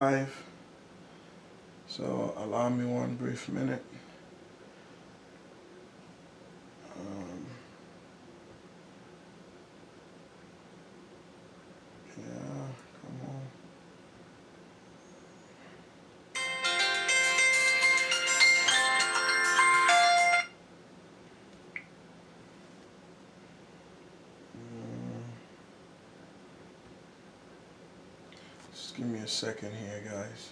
live. So allow me one brief minute. Um, yeah, come on. Just give me a second here, guys.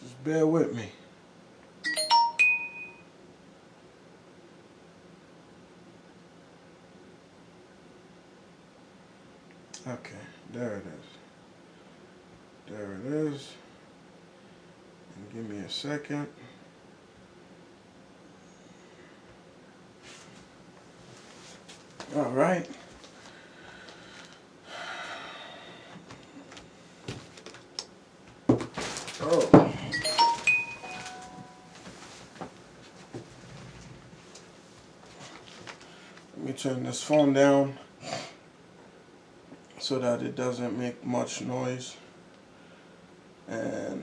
Just bear with me. Okay, there it is. There it is. And give me a second. All right. Oh. Let me turn this phone down so that it doesn't make much noise. And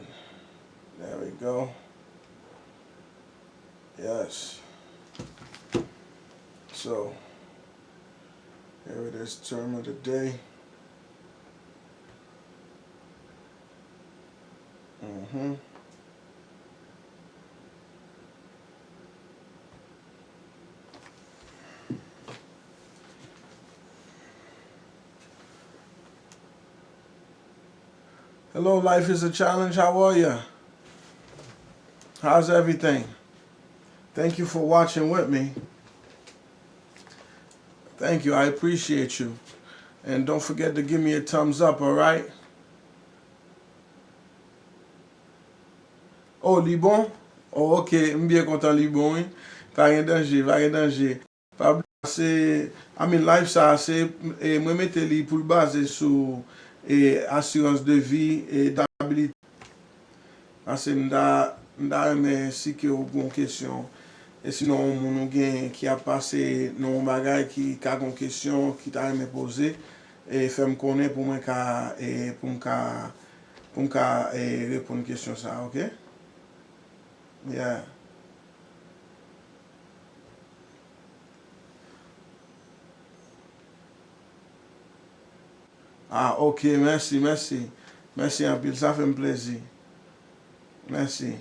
there we go. Yes. So here it is, term of the day. Hello, Life is a Challenge. How are you? How's everything? Thank you for watching with me. Thank you. I appreciate you. And don't forget to give me a thumbs up, all right? Oh, li bon? Oh, ok. M'bien content li bon, oui. Pas rien danger, pas rien danger. Pas c'est life ça c'est et moi mettre li pour le baser sur assurance de vie et d'habilité. Parce que m'da aimer si que ou gon question et sinon mon gen qui a passé non bagay qui a gon question qui t'a aimé poser et fait me connaître pour moi ka et pour m'ka répondre question ça, OK? Yeah. Ah, ok, merci, merci. Merci un peu, ça fait un plaisir. Merci.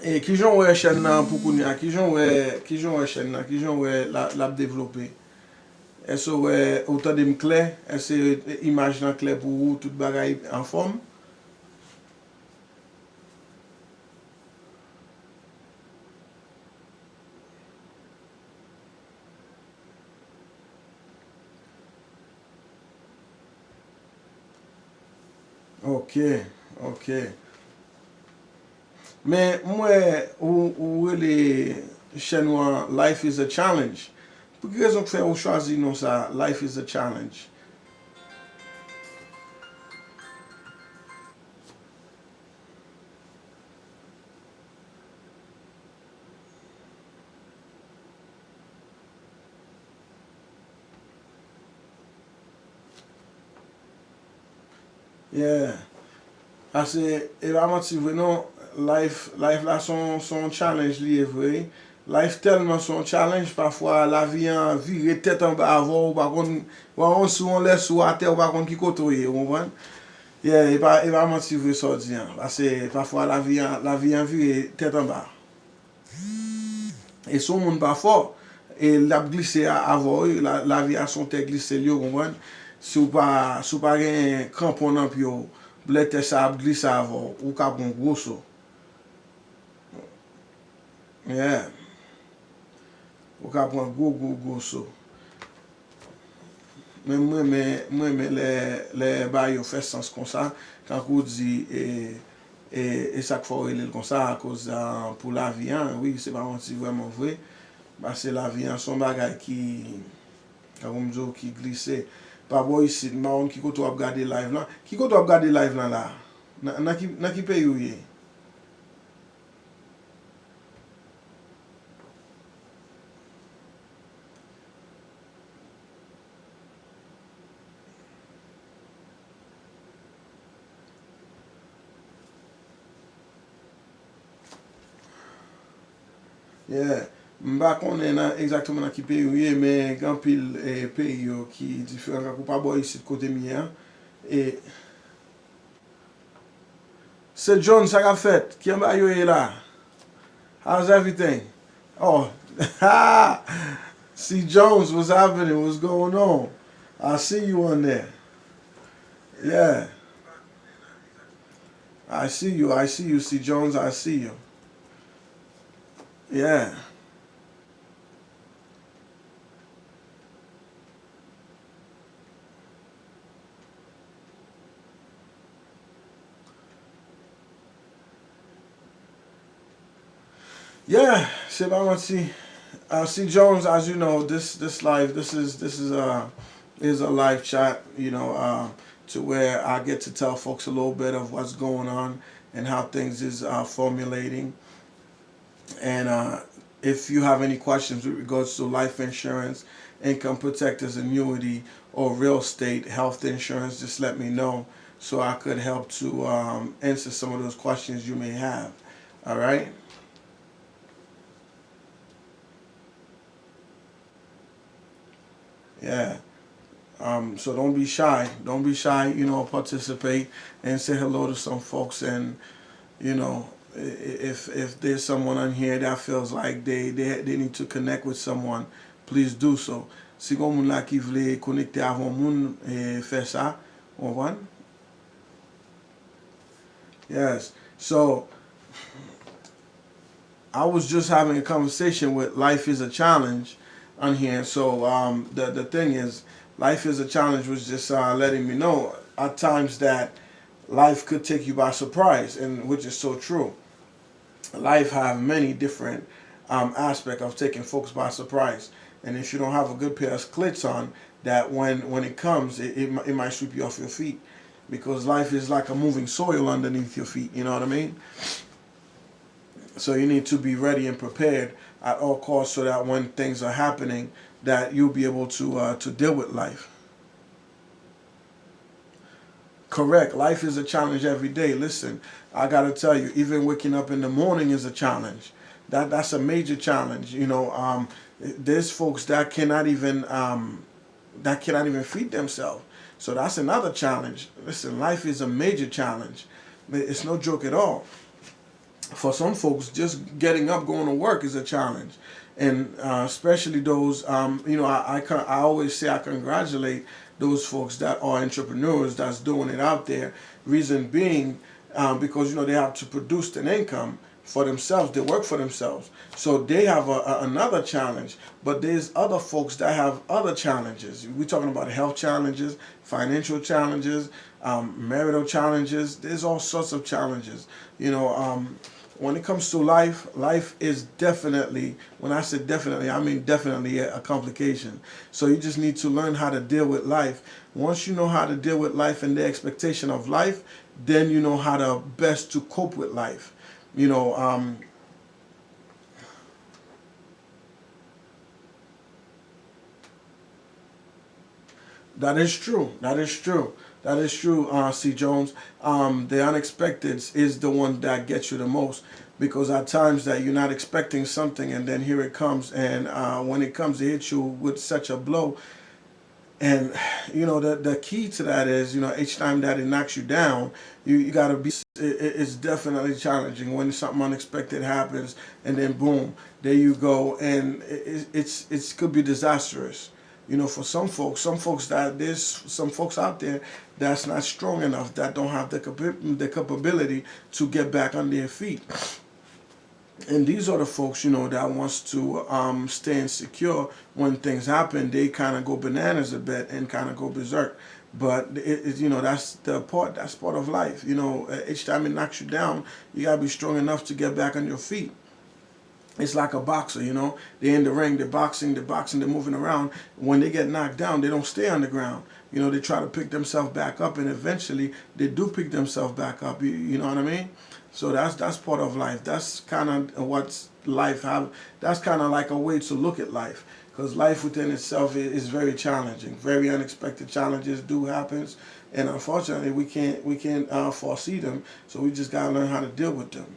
Et qui j'en ouais chaîne nan pour kounya, qui j'en ouais chaîne nan, qui j'en ouais la développer. Est-ce ouais autant de clair, est-ce image nan clair pour vous toute bagaille en forme? Ok, ok. Mais moi, ou les chaînes Life is a Challenge. Pour quelle raison que fait ou choisi non ça, Life is a Challenge? Yeah. Parce que, et vraiment, si vous non, life là, son challenge lié vrai. Life tellement son challenge, parfois la vie en vire tête en bas avant, ou par contre, ou on sou on laisse ou à terre, ou par contre qui côtoie, vous comprenez? Yeah, et vraiment si vous sortir. Parce que parfois la vie en vire tête en bas. Et son monde pas fort, et l'a glissé avant, la vie a son tête glissé, vous comprenez? Si ou pas un crampon dans pied, blete sa ap glisse avant, ou ka bon gros saut. Yeah. Ou ka prend gros saut. Mais moi les ba yo fait sens comme ça quand on dit E sak fò relè l kon sa a koz pou la vi an, oui, se pa manti vreman vre, se la vi an son bagay ki, kakoum zo ki glise. Pa bo isi, maron ki koto ap gade live lan. Ki koto ap gade live lan la? Na ki pe yu ye? Yeah. Mba konen exactement nan ki peyi ou ye, men gan pil peyi yo ki diferan kakou pa bo isi kote mi an. E se John sa ka fet, ki an ba yo ye la? How's everything? Oh, see Jones, what's happening? What's going on? I see you on there. Yeah. I see you, see Jones, I see you. Yeah. Yeah, c'est pas menti. See Jones, as you know, this live, is a live chat, to where I get to tell folks a little bit of what's going on and how things is formulating. And if you have any questions with regards to life insurance, income protectors, annuity, or real estate, health insurance, just let me know so I could help to answer some of those questions you may have. All right? Yeah. So don't be shy. Don't be shy, participate and say hello to some folks. And, if there's someone on here that feels like they need to connect with someone, please do so. Si kon moun la ki vle konekte avon moun fè sa, on. Yes. So I was just having a conversation with Life is a Challenge on here. So the thing is, Life is a Challenge was just letting me know at times that life could take you by surprise, and which is so true. Life have many different aspects of taking folks by surprise. And if you don't have a good pair of cleats on, that when it comes, it might sweep you off your feet, because life is like a moving soil underneath your feet. You know what I mean? So you need to be ready and prepared at all costs, so that when things are happening, that you'll be able to deal with life. Correct. Life is a challenge every day. Listen, I gotta tell you, even waking up in the morning is a challenge. That's a major challenge. There's folks that cannot even feed themselves. So that's another challenge. Listen, life is a major challenge. It's no joke at all. For some folks, just getting up, going to work is a challenge. And especially those, I always say I congratulate those folks that are entrepreneurs that's doing it out there. Reason being, because, they have to produce an income for themselves. They work for themselves. So they have another challenge. But there's other folks that have other challenges. We're talking about health challenges, financial challenges, marital challenges. There's all sorts of challenges. When it comes to life is definitely, when I say definitely, I mean definitely a complication. So you just need to learn how to deal with life. Once you know how to deal with life and the expectation of life, then you know how to best to cope with life. That is true. That is true. That is true, C. Jones. The unexpected is the one that gets you the most, because at times that you're not expecting something, and then here it comes, and when it comes, it hits you with such a blow. And the key to that is, each time that it knocks you down, you got to be. It's definitely challenging when something unexpected happens, and then boom, there you go, and it could be disastrous. For some folks that there's some folks out there that's not strong enough, that don't have the capability to get back on their feet. And these are the folks, that wants to stay insecure when things happen. They kind of go bananas a bit and kind of go berserk. But you know, that's part of life. You know, each time it knocks you down, you gotta be strong enough to get back on your feet. It's like a boxer, you know. They're in the ring, they're boxing, they're moving around. When they get knocked down, they don't stay on the ground. You know, they try to pick themselves back up, and eventually they do pick themselves back up. You know what I mean? So that's part of life. That's kind of what's life have. That's kind of like a way to look at life, because life within itself is very challenging. Very unexpected challenges do happens, and unfortunately we can't foresee them. So we just gotta learn how to deal with them.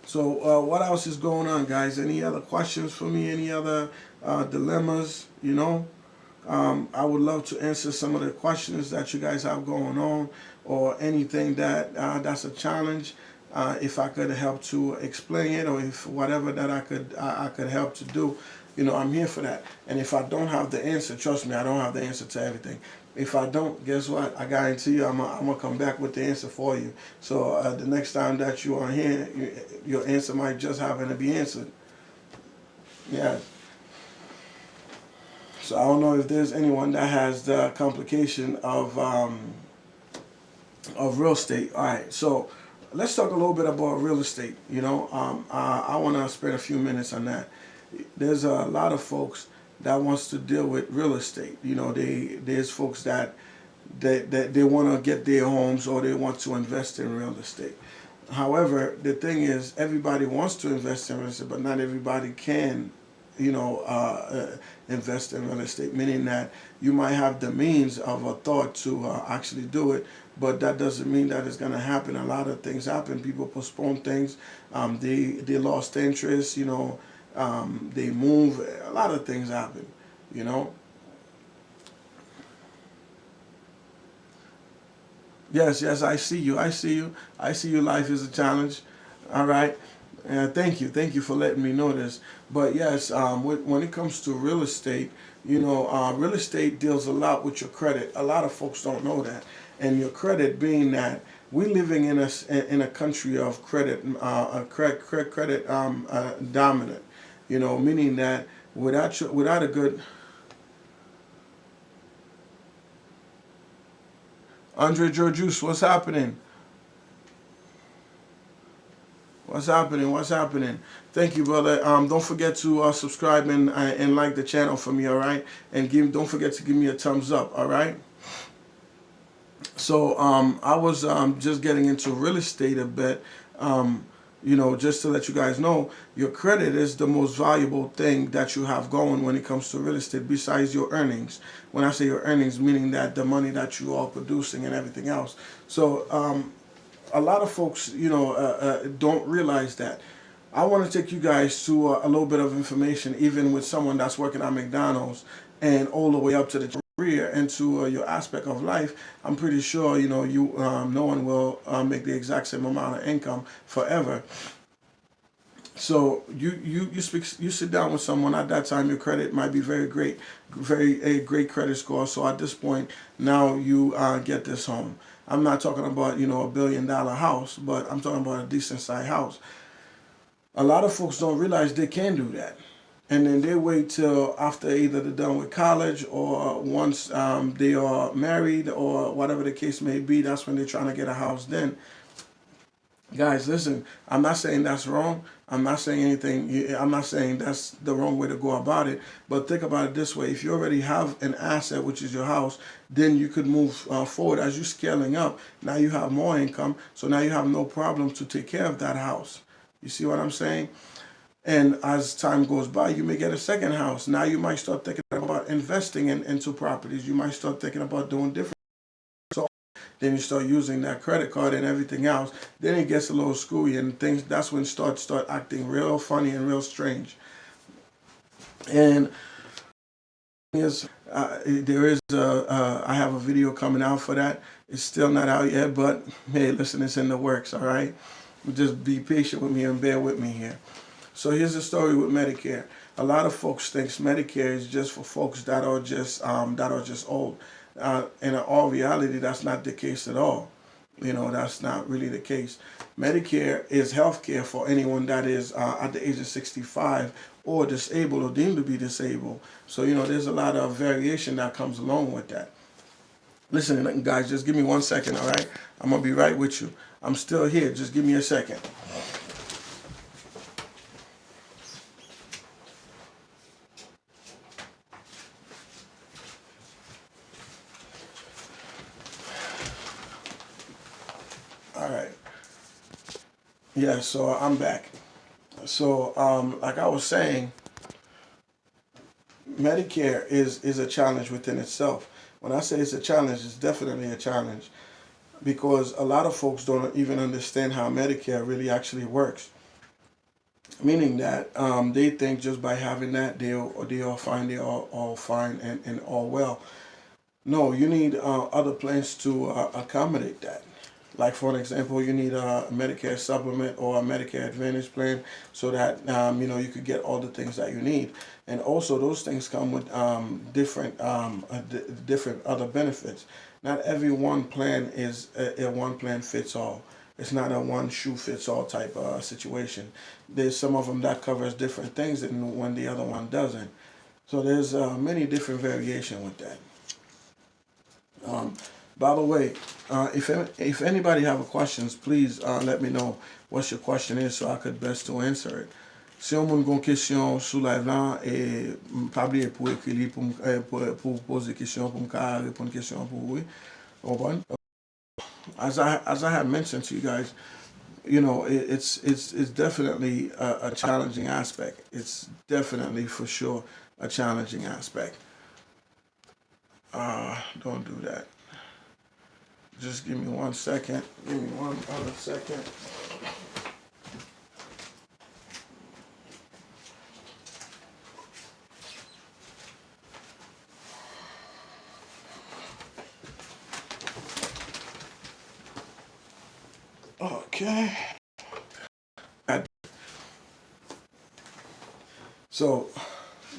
So what else is going on, guys? Any other questions for me? Any other dilemmas? You know, I would love to answer some of the questions that you guys have going on, or anything that's a challenge. If I could help to explain it, or if whatever that I could help to do, you know, I'm here for that. And if I don't have the answer, trust me, I don't have the answer to everything. If I don't, guess what? I guarantee you, I'm gonna come back with the answer for you. So the next time that you are here, your answer might just happen to be answered. Yeah. So I don't know if there's anyone that has the complication of real estate. All right. So let's talk a little bit about real estate. You know, I want to spend a few minutes on that. There's a lot of folks that wants to deal with real estate. You know, there's folks that they want to get their homes, or they want to invest in real estate. However, the thing is, everybody wants to invest in real estate, but not everybody can, you know, invest in real estate. Meaning that you might have the means of a thought to actually do it, but that doesn't mean that it's going to happen. A lot of things happen. People postpone things. They lost interest. You know, they move. A lot of things happen. You know. Yes, yes, I see you. I see you. I see you. Life is a challenge. All right. Thank you for letting me know this. But yes, when it comes to real estate, you know, real estate deals a lot with your credit. A lot of folks don't know that, and your credit being that we living in a country of credit, credit dominant. You know, meaning that without a good Andre Georgius, what's happening? What's happening? What's happening? Thank you, brother. Don't forget to subscribe and like the channel for me, all right? And don't forget to give me a thumbs up, all right? So I was just getting into real estate a bit. You know, just to let you guys know, your credit is the most valuable thing that you have going when it comes to real estate, besides your earnings. When I say your earnings, meaning that the money that you are producing and everything else. So a lot of folks, you know, don't realize that. I want to take you guys to a little bit of information, even with someone that's working at McDonald's and all the way up to the career and to your aspect of life. I'm pretty sure, you know, no one will make the exact same amount of income forever. So you sit down with someone at that time. Your credit might be very great, very a great credit score. So at this point, now you get this home. I'm not talking about, you know, $1 billion house, but I'm talking about a decent sized house. A lot of folks don't realize they can do that, and then they wait till after either they're done with college, or once they are married, or whatever the case may be. That's when they're trying to get a house. Then, guys, listen, I'm not saying that's wrong. I'm not saying anything. I'm not saying that's the wrong way to go about it. But think about it this way. If you already have an asset, which is your house, then you could move forward. As you're scaling up, now you have more income. So now you have no problem to take care of that house. You see what I'm saying? And as time goes by, you may get a second house. Now you might start thinking about investing into properties. You might start thinking about doing different. So then you start using that credit card and everything else. Then it gets a little screwy, and things. That's when start acting real funny and real strange. And there is I have a video coming out for that. It's still not out yet, but hey, listen, it's in the works. All right, just be patient with me and bear with me here. So here's the story with Medicare. A lot of folks think Medicare is just for folks that are just old. In all reality, that's not the case at all. That's not really the case. Medicare is health care for anyone that is at the age of 65 or disabled or deemed to be disabled. So, there's a lot of variation that comes along with that. Listen, guys, just give me 1 second, all right? I'm going to be right with you. I'm still here. Just give me a second. All right. Yeah, so I'm back. So, like I was saying, Medicare is a challenge within itself. When I say it's a challenge, it's definitely a challenge because a lot of folks don't even understand how Medicare really actually works. Meaning that they think just by having that they'll find they all fine and all well. No, you need other plans to accommodate that. Like for an example, you need a Medicare supplement or a Medicare Advantage plan so that you could get all the things that you need. And also, those things come with different other benefits. Not every one plan is a one plan fits all. It's not a one shoe fits all type situation. There's some of them that covers different things than when the other one doesn't. So there's many different variation with that. By the way, if anybody have a questions, please let me know what your question is so I could best to answer it. Si on moun gon question sou live lan, pa bliye pou ekri li pou pose question pou mka repon question pou ou. As I had mentioned to you guys, it's definitely a challenging aspect. It's definitely for sure a challenging aspect. Don't do that. Just give me 1 second. Give me one other second. Okay. So,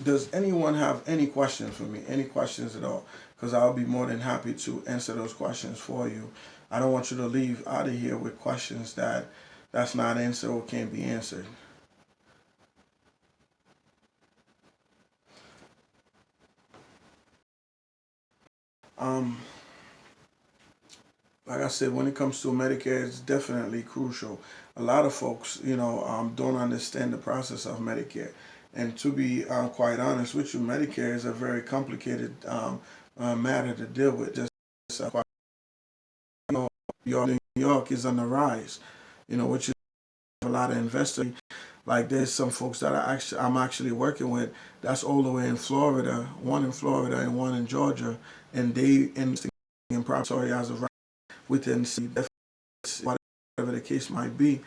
does anyone have any questions for me? Any questions at all? Because I'll be more than happy to answer those questions for you. I don't want you to leave out of here with questions that's not answered or can't be answered. Like I said, when it comes to Medicare, it's definitely crucial. A lot of folks, don't understand the process of Medicare. And to be quite honest with you, Medicare is a very complicated matter to deal with. Just New York is on the rise, which is a lot of investors. Like there's some folks that I'm actually working with that's all the way in Florida, one in Florida and one in Georgia, and they investing in property as of right within whatever the case might be.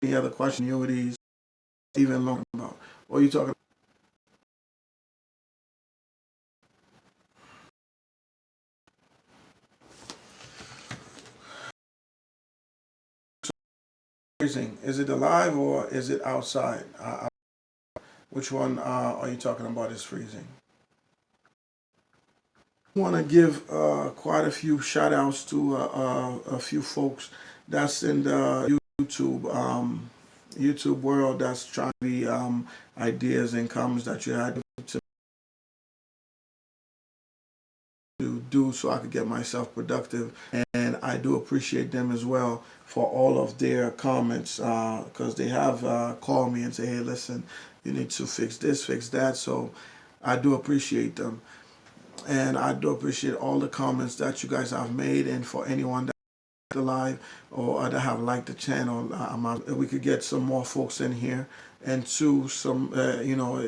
Any other question, annuities, even longer about? What are you talking about? Is it alive or is it outside? Which one are you talking about is freezing? I want to give quite a few shout outs to a few folks that's in the YouTube world that's trying to be ideas and comments that you had to do so I could get myself productive. And I do appreciate them as well for all of their comments because they have called me and say, hey, listen, you need to fix this, fix that. So I do appreciate them. And I do appreciate all the comments that you guys have made, and for anyone that the live or that have liked the channel, we could get some more folks in here, and two, some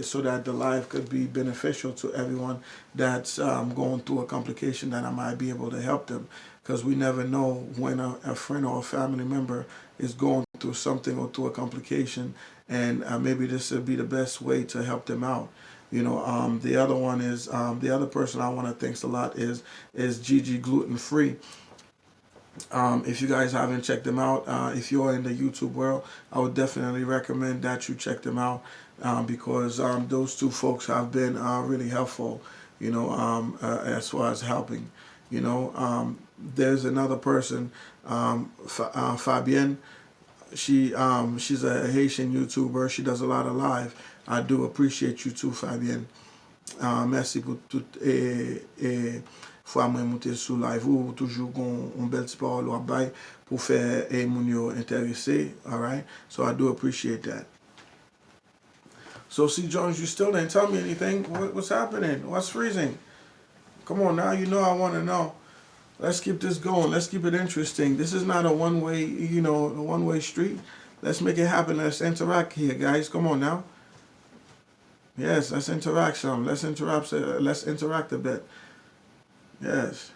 so that the live could be beneficial to everyone that's going through a complication, that I might be able to help them, because we never know when a friend or a family member is going through something or through a complication, and maybe this would be the best way to help them out. The other one is the other person I want to thanks a lot is Gigi Gluten Free. If you guys haven't checked them out, if you're in the YouTube world, I would definitely recommend that you check them out because those two folks have been really helpful, as far as helping. there's another person, Fabienne. She's a Haitian YouTuber. She does a lot of live. I do appreciate you too, Fabienne. Merci pour tout et fois moi monter sur live ou toujours un bel petit parole ou bay pour faire et moun yo intéressé. All right. So I do appreciate that. So C Jones, you still didn't tell me anything. What's happening? What's freezing? Come on now, you know I want to know. Let's keep this going. Let's keep it interesting. This is not a one-way, a one-way street. Let's make it happen. Let's interact here, guys. Come on now. Yes, let's interact some. Let's interact. Let's interact a bit. Yes.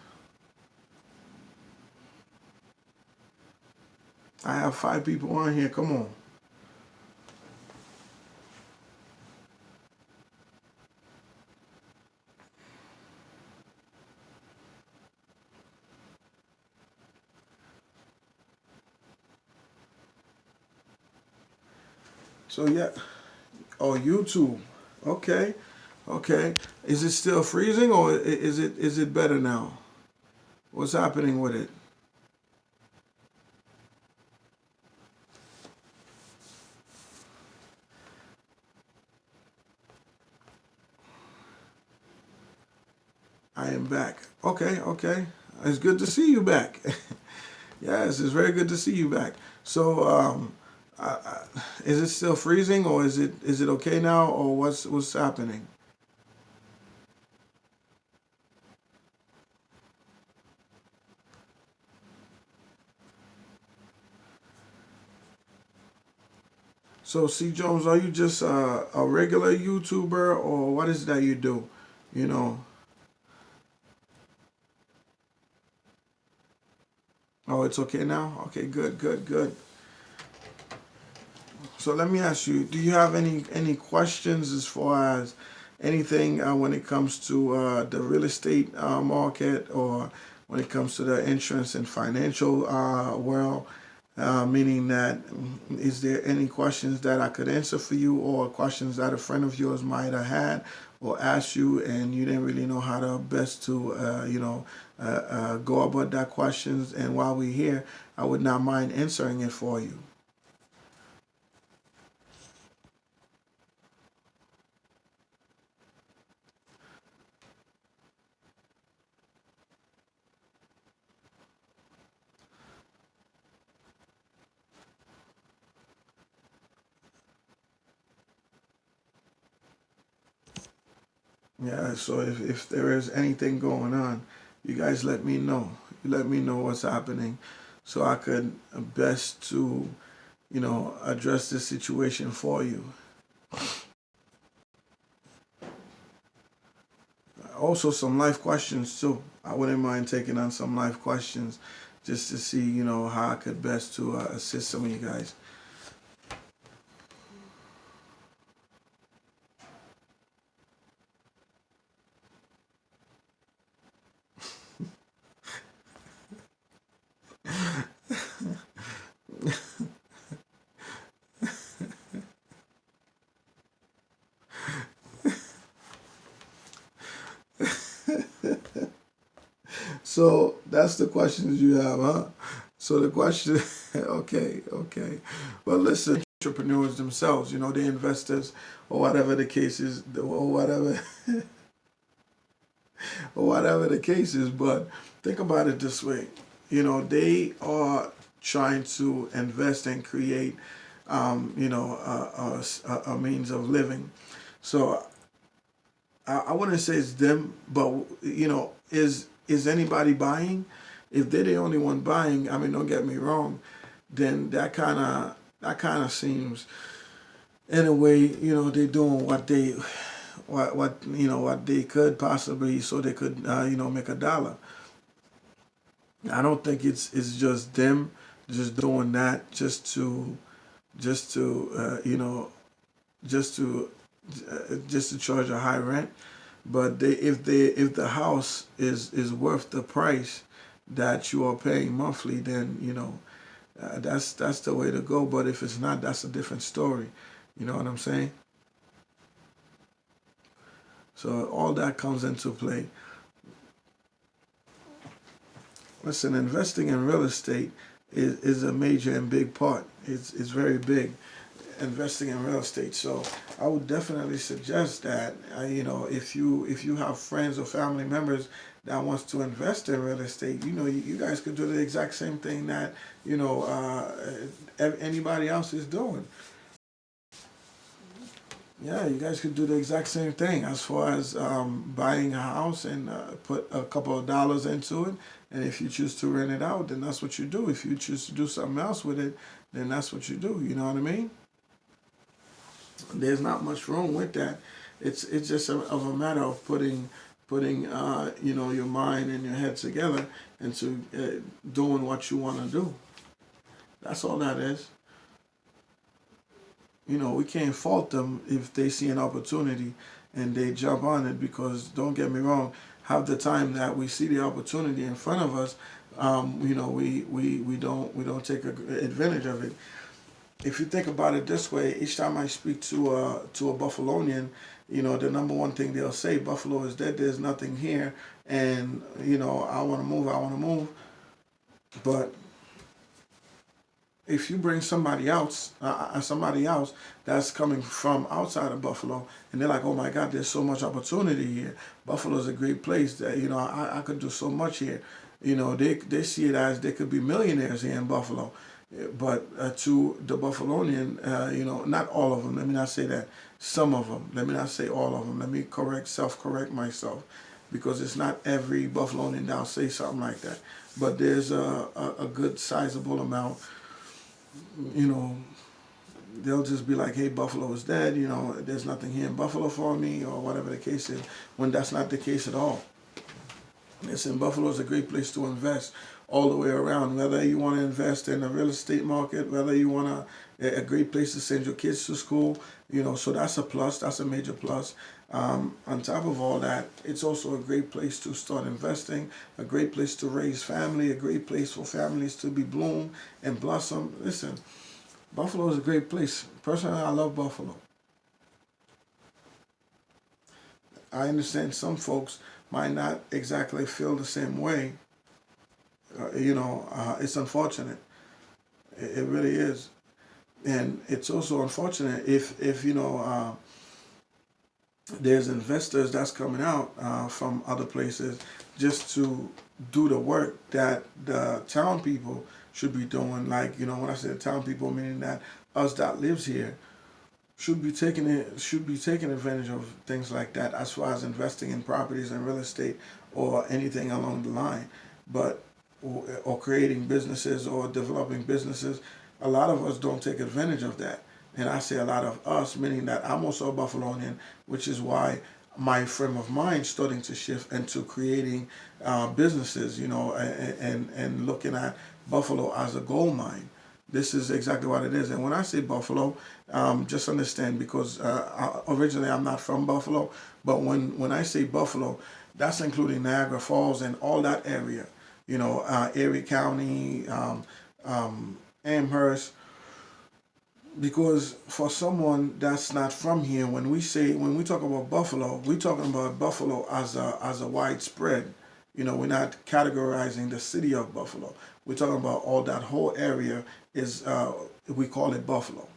I have 5 people on here. Come on. So yeah. Oh, YouTube. Okay. Okay. Is it still freezing or is it better now? What's happening with it? I am back. Okay, okay. It's good to see you back. Yes, it's very good to see you back. So, is it still freezing, or is it okay now, or what's happening? So, C Jones, are you just a regular YouTuber, or what is it that you do? You know. Oh, it's okay now. Okay, good, good, good. So let me ask you: do you have any questions as far as anything when it comes to the real estate market, or when it comes to the insurance and financial world? Meaning that, is there any questions that I could answer for you, or questions that a friend of yours might have had or asked you, and you didn't really know how to best to, go about that questions? And while we're here, I would not mind answering it for you. Yeah, so if there is anything going on, you guys let me know. You let me know what's happening so I could best to, address this situation for you. Also, some life questions too. I wouldn't mind taking on some life questions just to see, how I could best to assist some of you guys. So that's the questions you have, huh? So the question, okay, okay. Well, listen, entrepreneurs themselves, the investors, or whatever the case is, or whatever, or whatever the case is. But think about it this way, they are trying to invest and create, a means of living. So I wouldn't say it's them, but is anybody buying? If they're the only one buying, I mean, don't get me wrong, then that kind of seems, in a way, they're doing what they could possibly, so they could make a dollar. I don't think it's just them just doing that just to just to just to charge a high rent. But if the house is worth the price that you are paying monthly, then that's the way to go. But if it's not, that's a different story. You know what I'm saying? So all that comes into play. Listen, investing in real estate is a major and big part. It's very big, investing in real estate. So I would definitely suggest that if you have friends or family members that wants to invest in real estate, you guys could do the exact same thing that anybody else is doing. Yeah, you guys could do the exact same thing as far as buying a house and put a couple of dollars into it. And if you choose to rent it out, then that's what you do. If you choose to do something else with it, then that's what you do. You know what I mean? There's not much wrong with that. It's just of a matter of putting your mind and your head together into doing what you want to do. That's all that is. We can't fault them if they see an opportunity and they jump on it, because don't get me wrong, half the time that we see the opportunity in front of us, we don't take advantage of it. If you think about it this way, each time I speak to a Buffalonian, the number one thing they'll say, Buffalo is dead, there's nothing here, and I want to move, I want to move. But if you bring somebody else that's coming from outside of Buffalo, and they're like, oh my God, there's so much opportunity here. Buffalo's a great place. That I could do so much here. They see it as they could be millionaires here in Buffalo. But to the Buffalonian, not all of them. Let me not say that. Some of them. Let me not say all of them. Let me self-correct myself, because it's not every Buffalonian that'll say something like that. But there's a good sizable amount. you know, they'll just be like, hey, Buffalo is dead, there's nothing here in Buffalo for me, or whatever the case is, when that's not the case at all. Listen, Buffalo is a great place to invest all the way around, whether you want to invest in the real estate market, whether you want a great place to send your kids to school, so that's a plus, that's a major plus. On top of all that, it's also a great place to start investing, a great place to raise family, a great place for families to be bloom and blossom. Listen, Buffalo is a great place. Personally, I love Buffalo. I understand some folks might not exactly feel the same way. It's unfortunate. It really is. And it's also unfortunate if there's investors that's coming out from other places just to do the work that the town people should be doing. Like, when I say the town people, meaning that us that lives here should be taking advantage of things like that, as far as investing in properties and real estate or anything along the line. But or creating businesses or developing businesses, a lot of us don't take advantage of that. And I say a lot of us, meaning that I'm also a Buffalonian, which is why my frame of mind starting to shift into creating businesses, and looking at Buffalo as a gold mine. This is exactly what it is. And when I say Buffalo, just understand, because originally I'm not from Buffalo, but when I say Buffalo, that's including Niagara Falls and all that area, Erie County, Amherst. Because for someone that's not from here, when we talk about Buffalo, we're talking about Buffalo as a widespread. We're not categorizing the city of Buffalo. We're talking about all that whole area is we call it Buffalo.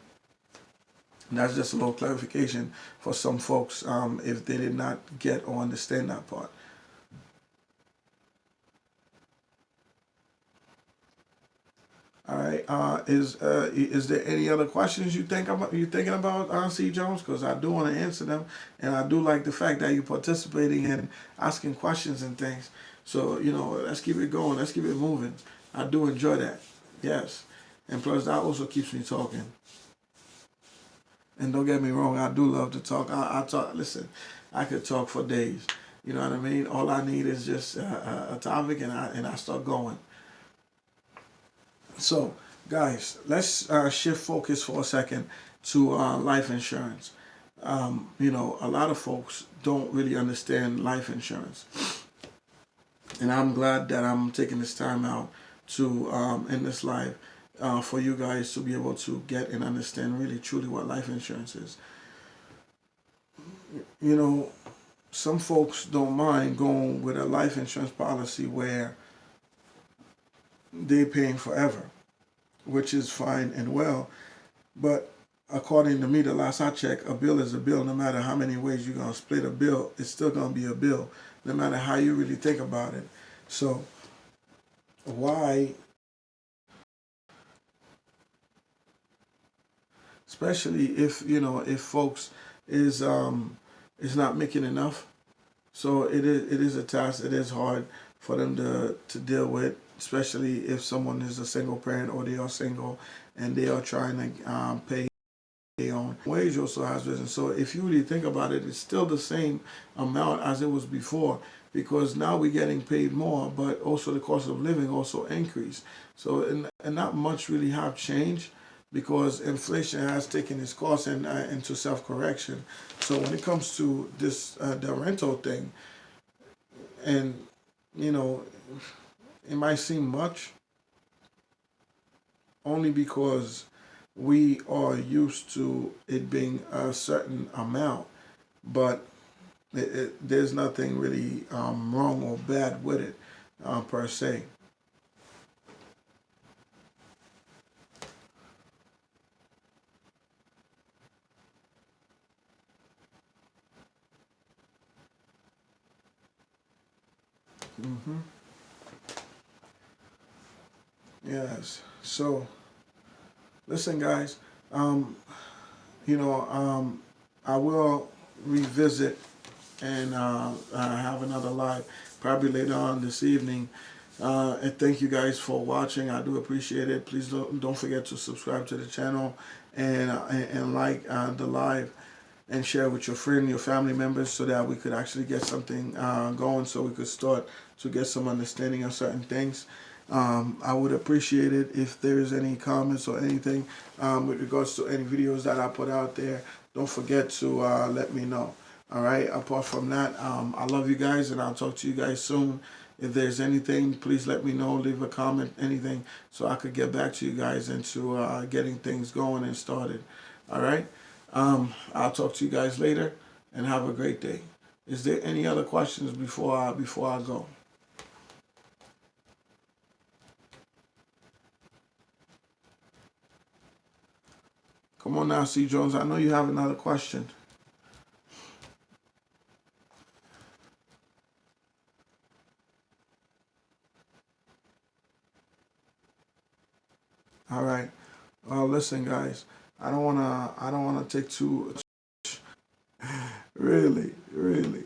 And that's just a little clarification for some folks if they did not get or understand that part. All right. Is there any other questions you thinking about, C. Jones? Because I do want to answer them, and I do like the fact that you're participating and asking questions and things. So let's keep it going. Let's keep it moving. I do enjoy that. Yes, and plus that also keeps me talking. And don't get me wrong, I do love to talk. I talk. Listen, I could talk for days. You know what I mean? All I need is just a topic, and I start going. So, guys, let's shift focus for a second to life insurance. A lot of folks don't really understand life insurance. And I'm glad that I'm taking this time out to, in this life, for you guys to be able to get and understand really truly what life insurance is. You know, some folks don't mind going with a life insurance policy where they paying forever, which is fine and well. But according to me, the last I checked, a bill is a bill. No matter how many ways you're gonna split a bill, it's still gonna be a bill, no matter how you really think about it. So why, especially if if folks is not making enough, so it is a task. It is hard for them to deal with, especially if someone is a single parent or they are single and they are trying to pay on wage also has risen. So if you really think about it, it's still the same amount as it was before, because now we're getting paid more, but also the cost of living also increased. So and not much really have changed, because inflation has taken its course into self-correction. So when it comes to this the rental thing, and you know, it might seem much only because we are used to it being a certain amount, but there's nothing really wrong or bad with it per se. hmm Yes. So listen, guys. Um, I will revisit and have another live probably later on this evening. And thank you guys for watching. I do appreciate it. Please don't forget to subscribe to the channel and like the live and share with your friend, your family members, so that we could actually get something going, so we could start to get some understanding of certain things. I would appreciate it if there is any comments or anything with regards to any videos that I put out there. Don't forget to let me know. All right. Apart from that, I love you guys, and I'll talk to you guys soon. If there's anything, please let me know. Leave a comment, anything, so I could get back to you guys into getting things going and started. All right. I'll talk to you guys later, and have a great day. Is there any other questions before I go? Come on now, C. Jones. I know you have another question. All right. Well, listen, guys. I don't wanna take too really, really.